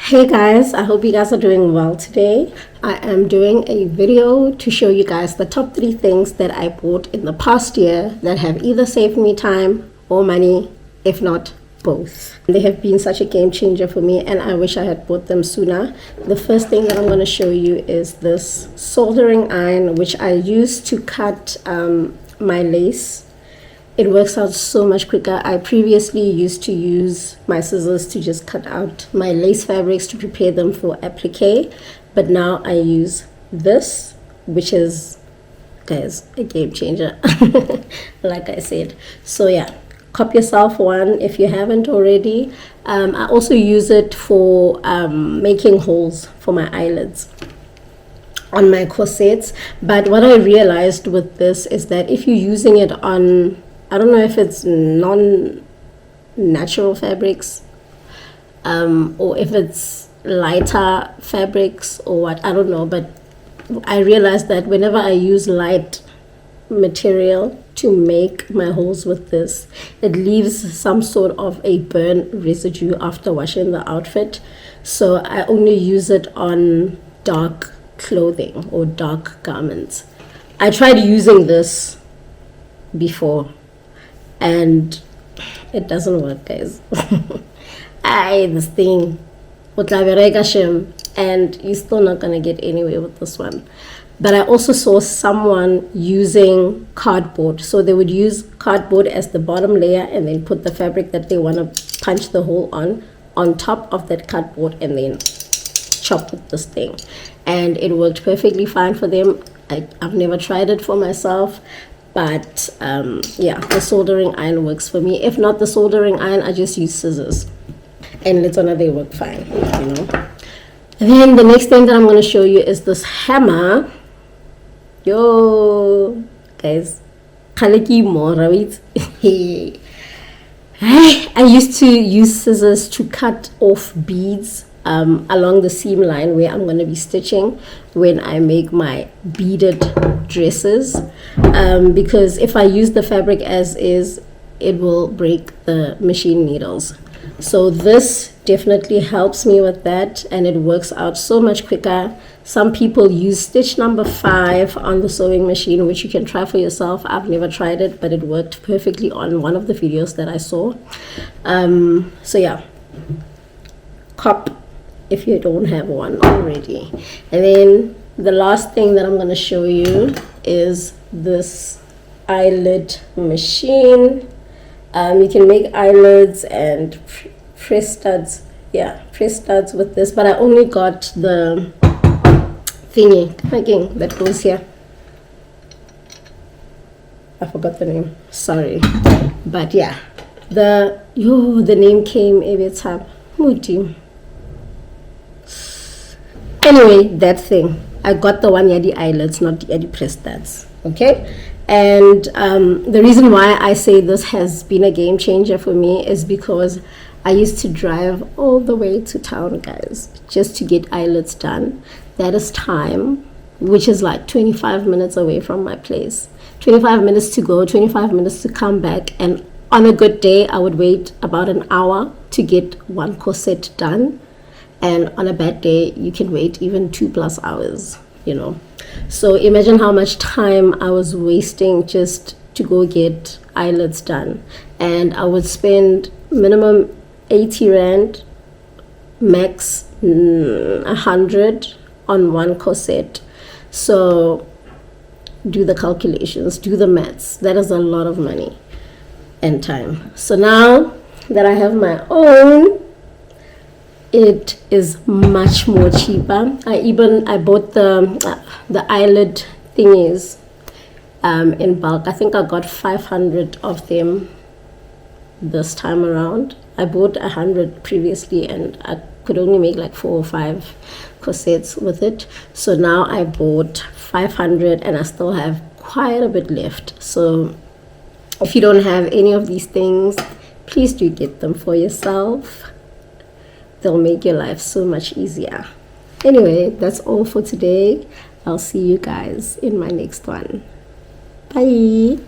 Hey guys, I hope you guys are doing well today. I am doing a video to show you guys the top 3 things that I bought in the past year that have either saved me time or money, if not both. They have been such a game changer for me and I wish I had bought them sooner. The first thing that I'm going to show you is this soldering iron, which I use to cut my lace. It works out so much quicker. I previously used to use my scissors to just cut out my lace fabrics to prepare them for applique, but now I use this, which is, guys, a game changer, like I said. So yeah, cop yourself one if you haven't already. I also use it for making holes for my eyelids on my corsets. But what I realized with this is that if you're using it on, I don't know if it's non-natural fabrics or if it's lighter fabrics or what, I don't know, but I realized that whenever I use light material to make my holes with this, it leaves some sort of a burn residue after washing the outfit. So I only use it on dark clothing or dark garments. I tried using this before and it doesn't work, guys. This thing and you're still not gonna get anywhere with this one. But I also saw someone using cardboard, so they would use cardboard as the bottom layer and then put the fabric that they want to punch the hole on top of that cardboard and then chop with this thing, and it worked perfectly fine for them. I've never tried it for myself, but yeah, the soldering iron works for me. If not the soldering iron, I just use scissors and let's honor they work fine, you know. And then the next thing that I'm going to show you is this hammer. Yo guys, I used to use scissors to cut off beads along the seam line where I'm going to be stitching when I make my beaded dresses, because if I use the fabric as is, it will break the machine needles. So this definitely helps me with that, and it works out so much quicker. Some people use stitch number 5 on the sewing machine, which you can try for yourself. I've never tried it, but it worked perfectly on one of the videos that I saw. So yeah, cop if you don't have one already. And then the last thing that I'm going to show you is this eyelid machine. You can make eyelids and press studs. Yeah, press studs with this, but I only got the thingy again that goes here. I forgot the name, sorry. But yeah, the name came every time. Anyway, that thing, I got the one yadi eyelids, not the yadi press studs. Okay, and the reason why I say this has been a game changer for me is because I used to drive all the way to town, guys, just to get eyelids done. That is time, which is like 25 minutes away from my place. 25 minutes to go, 25 minutes to come back, and on a good day I would wait about an hour to get one corset done, and on a bad day you can wait even 2+ hours, you know. So imagine how much time I was wasting just to go get eyelids done, and I would spend minimum 80 rand, max 100 on one corset. So do the calculations, do the maths. That is a lot of money and time. So now that I have my own, it is much more cheaper. I bought the eyelid thingies in bulk. I think I got 500 of them this time around. I bought 100 previously and I could only make like 4 or 5 corsets with it. So now I bought 500 and I still have quite a bit left. So if you don't have any of these things, please do get them for yourself. They'll make your life so much easier. Anyway, that's all for today. I'll see you guys in my next one. Bye.